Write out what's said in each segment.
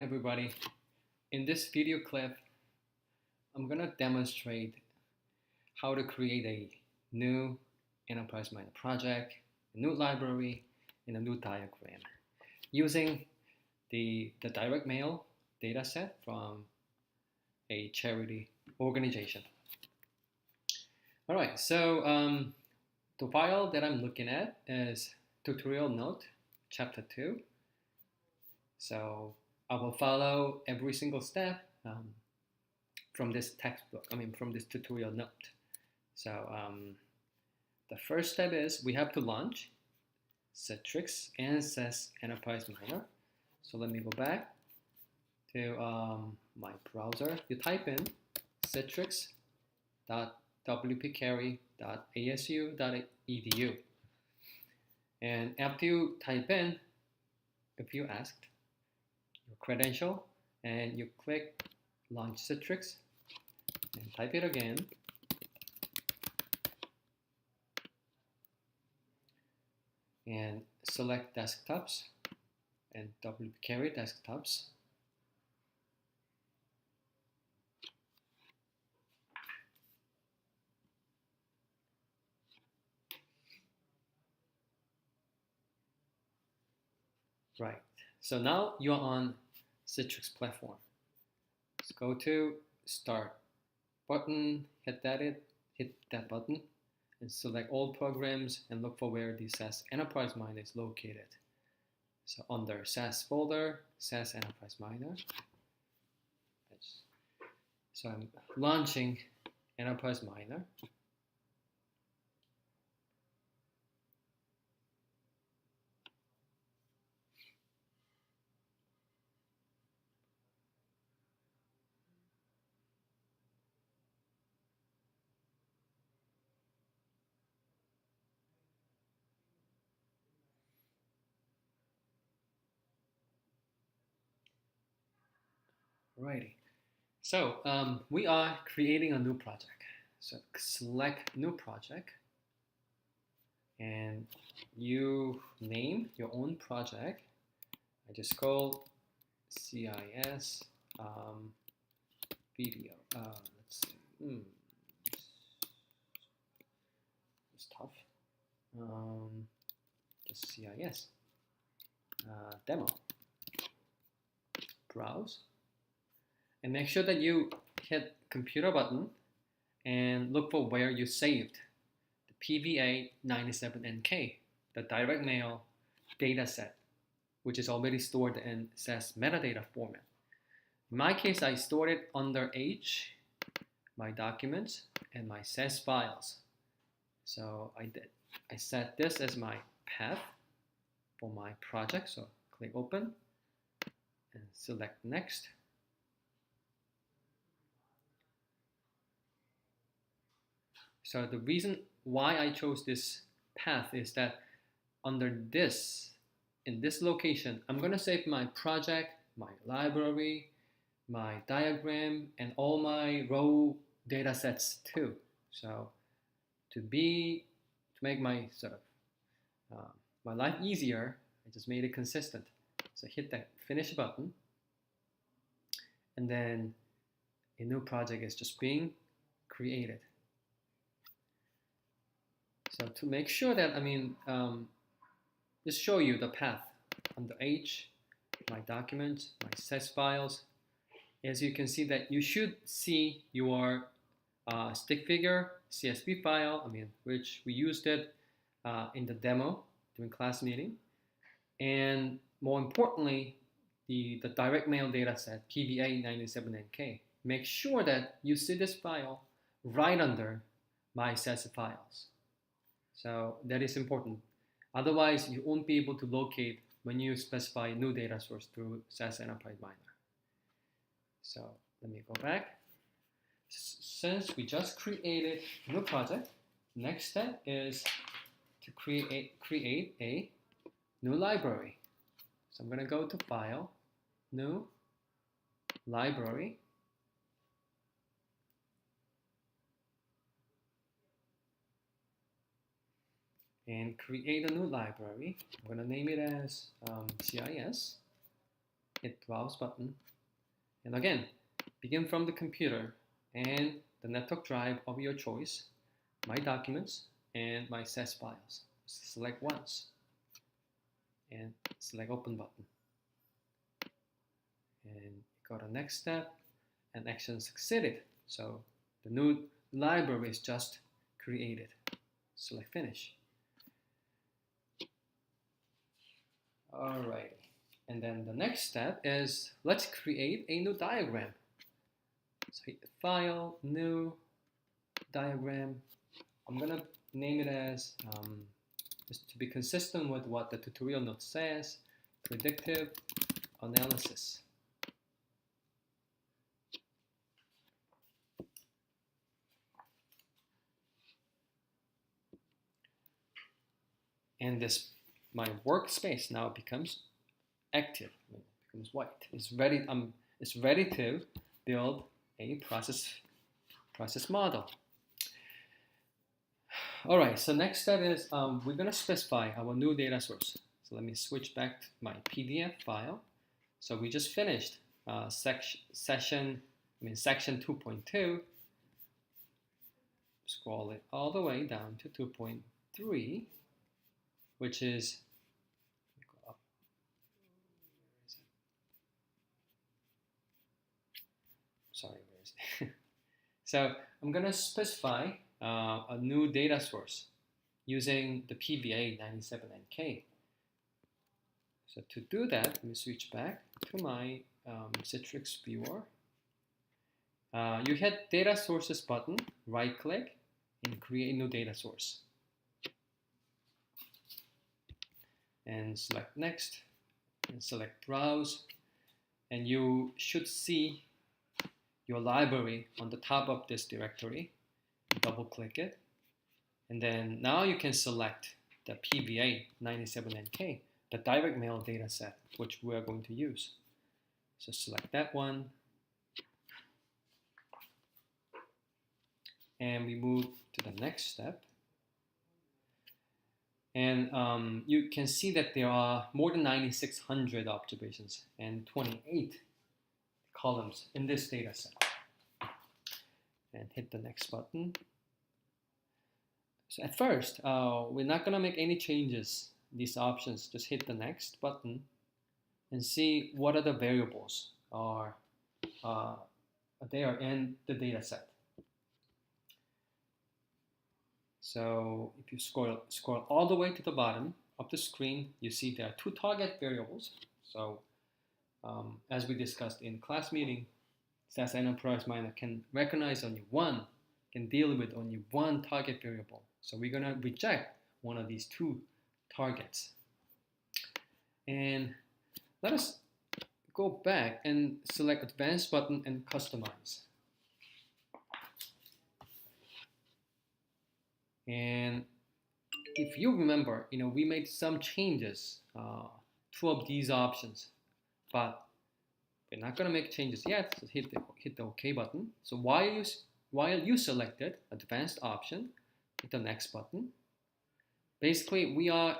Everybody, in this video clip, I'm going to demonstrate how to create a new Enterprise Miner project, a new library, and a new diagram using the direct mail dataset from a charity organization. All right, so the file that I'm looking at is tutorial note, chapter 2. So I will follow every single step from this textbook, from this tutorial note. So the first step is we have to launch Citrix and SAS Enterprise Miner. So let me go back to my browser. You type in citrix.wpcarry.asu.edu. And after you type in, if you asked, your credential, and you click Launch Citrix, and type it again. And select desktops and wp-carry desktops. Right, so now you're on Citrix platform. Let's go to Start button, hit that button, and select all programs and look for where the SAS Enterprise Miner is located. So under SAS folder, SAS Enterprise Miner. So I'm launching Enterprise Miner. Alrighty. So we are creating a new project. So select new project and you name your own project. I just call CIS video. Let's see. It's tough. Just CIS demo. Browse. And make sure that you hit computer button and look for where you saved the PVA97NK, the direct mail dataset, which is already stored in SAS metadata format. In my case, I stored it under H, my documents, and my SAS files. So I set this as my path for my project. So click open and select next. So the reason why I chose this path is that under this, in this location, I'm going to save my project, my library, my diagram, and all my raw data sets too. So to make my my life easier, I just made it consistent. So hit that finish button, and then a new project is just being created. So to make sure that, just show you the path under H, my documents, my SAS files. As you can see that you should see your stick figure CSV file, which we used it in the demo during class meeting. And more importantly, the direct mail dataset, PVA97NK. Make sure that you see this file right under my SAS files. So that is important. Otherwise, you won't be able to locate when you specify a new data source through SAS Enterprise Miner. So let me go back. Since we just created a new project, next step is to create a new library. So I'm going to go to File, New, Library. And create a new library. I'm going to name it as CIS. hit browse button, and again, begin from the computer and the network drive of your choice, my documents and my SAS files. Select once and select open button. And go to next step, and action succeeded. So the new library is just created. Select finish. Alright, and then the next step is let's create a new diagram. So hit the file, new diagram. I'm gonna name it as, just to be consistent with what the tutorial note says, predictive analysis. And this, my workspace now becomes active, it becomes white. It's ready to build a process model. All right, so next step is we're gonna specify our new data source. So let me switch back to my PDF file. So we just finished section 2.2. Scroll it all the way down to 2.3, which is, go up. Where is it? Sorry, where is it? So I'm gonna specify a new data source using the PVA 97NK. So to do that, let me switch back to my Citrix viewer. You hit data sources button, right click, and create new data source. And select next, and select browse, and you should see your library on the top of this directory. Double click it, and then now you can select the PVA 97NK, the direct mail data set, which we are going to use. So select that one, and we move to the next step. And you can see that there are more than 9,600 observations and 28 columns in this data set. And hit the next button. So at first, we're not going to make any changes. These options, just hit the next button and see what other variables are there in the data set. So if you scroll all the way to the bottom of the screen, you see there are two target variables. So as we discussed in class meeting, SAS Enterprise Miner can recognize only one, can deal with only one target variable. So we're going to reject one of these two targets. And let us go back and select Advanced button and Customize. And if you remember, we made some changes two of these options, but we're not going to make changes yet. So hit the OK button. So while you selected Advanced option, hit the Next button. Basically, we are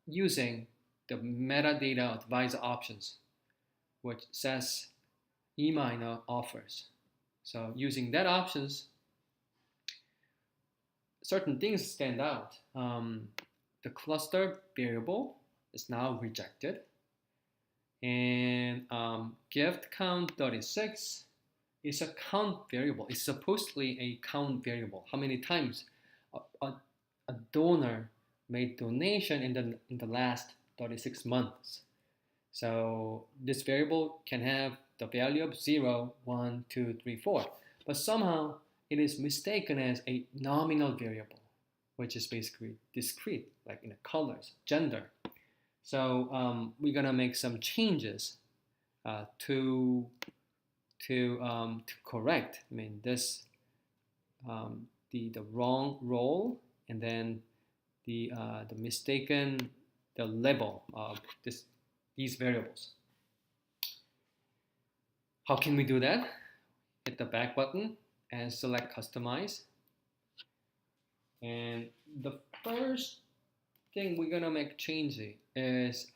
using the metadata advisor options, which SAS eMiner offers. So using that options, certain things stand out. The cluster variable is now rejected. And gift count 36 is a count variable. It's supposedly a count variable. How many times a donor made donation in the last 36 months. So this variable can have the value of 0, 1, 2, 3, 4. But somehow it is mistaken as a nominal variable, which is basically discrete, like in the colors, gender. So we're gonna make some changes to correct. This the wrong role, and then the mistaken label of these variables. How can we do that? Hit the back button and select Customize. And the first thing we're gonna make change is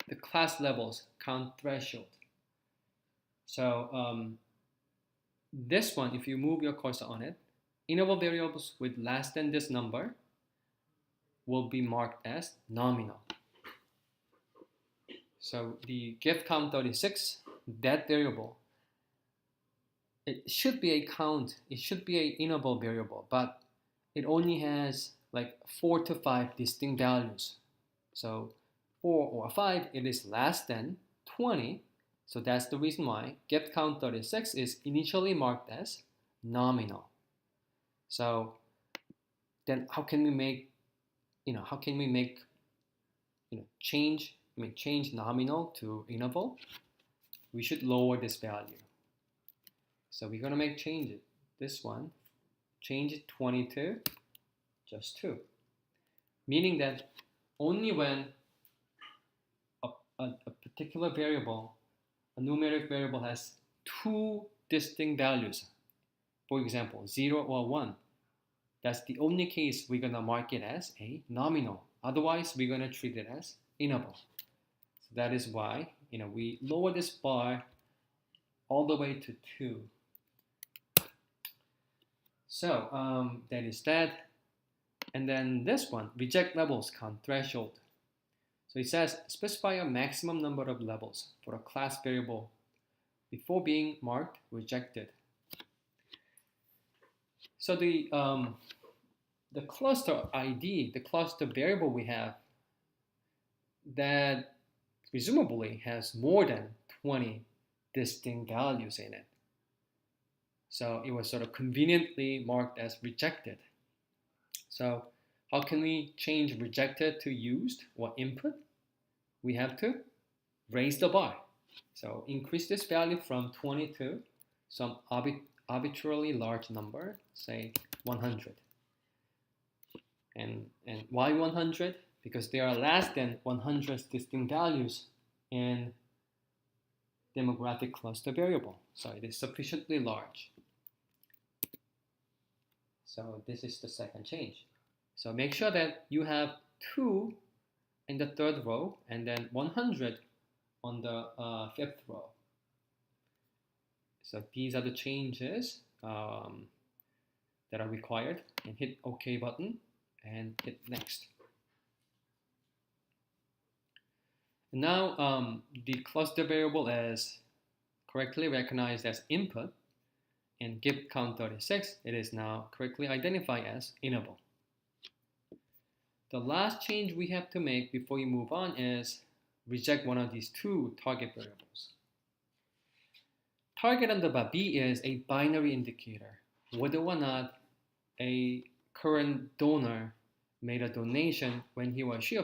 the class levels count threshold. So this one, if you move your cursor on it, interval variables with less than this number will be marked as nominal. So the gift count 36, that variable, it should be a count, it should be an interval variable, but it only has like 4 to 5 distinct values. So 4 or 5, it is less than 20. So that's the reason why gift count 36 is initially marked as nominal. So then how can we make, change nominal to interval? We should lower this value. So we're gonna make changes. This one, change it 20 to just 2. Meaning that only when a particular variable, a numeric variable has 2 distinct values, for example, 0 or 1, that's the only case we're gonna mark it as a nominal. Otherwise, we're gonna treat it as interval. So that is why, we lower this bar all the way to 2. So that is that. And then this one, reject levels count threshold. So it says specify a maximum number of levels for a class variable before being marked rejected. So the cluster ID, the cluster variable we have, that presumably has more than 20 distinct values in it. So it was sort of conveniently marked as rejected. So how can we change rejected to used or input? We have to raise the bar. So increase this value from 20 to some arbitrarily large number, say 100. And why 100? Because there are less than 100 distinct values in demographic cluster variable. So it is sufficiently large. So this is the second change. So make sure that you have 2 in the third row and then 100 on the fifth row. So these are the changes that are required, and hit OK button and hit next. Now the cluster variable is correctly recognized as input, and gift count 36, it is now correctly identified as interval. The last change we have to make before you move on is reject one of these 2 target variables. Target underbar B is a binary indicator, whether or not a current donor made a donation when he or she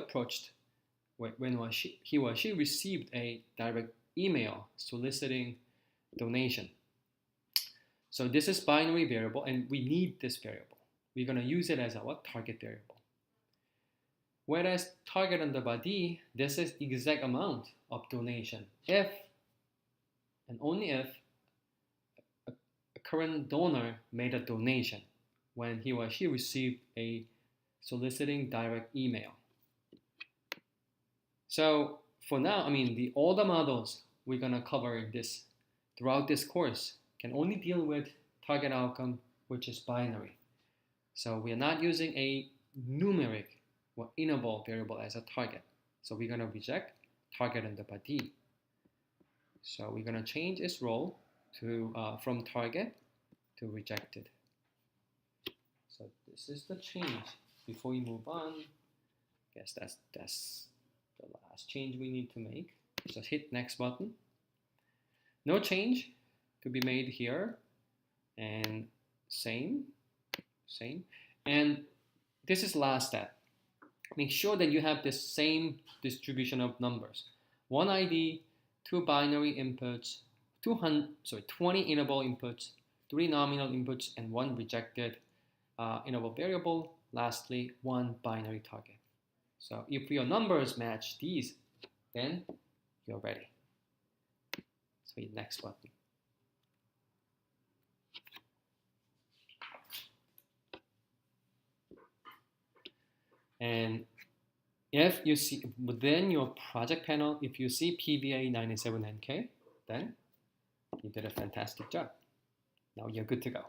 received a direct email soliciting donation. So this is binary variable, and we need this variable. We're going to use it as our target variable. Whereas target underbar D, this is the exact amount of donation if and only if a current donor made a donation when he or she received a soliciting direct email. So for now, all the models we're going to cover throughout this course can only deal with target outcome, which is binary. So we are not using a numeric or interval variable as a target. So we're going to reject target underbar D. So we're going to change its role to from target to rejected. So this is the change. Before we move on, I guess that's the last change we need to make. So hit next button. No change to be made here, and same, and this is last step. Make sure that you have the same distribution of numbers: 1 ID, 2 binary inputs, 20 interval inputs, 3 nominal inputs, and 1 rejected interval variable. Lastly, 1 binary target. So if your numbers match these, then you're ready. So hit next button. And If you see within your project panel, if you see PVA 979K, then you did a fantastic job. Now you're good to go.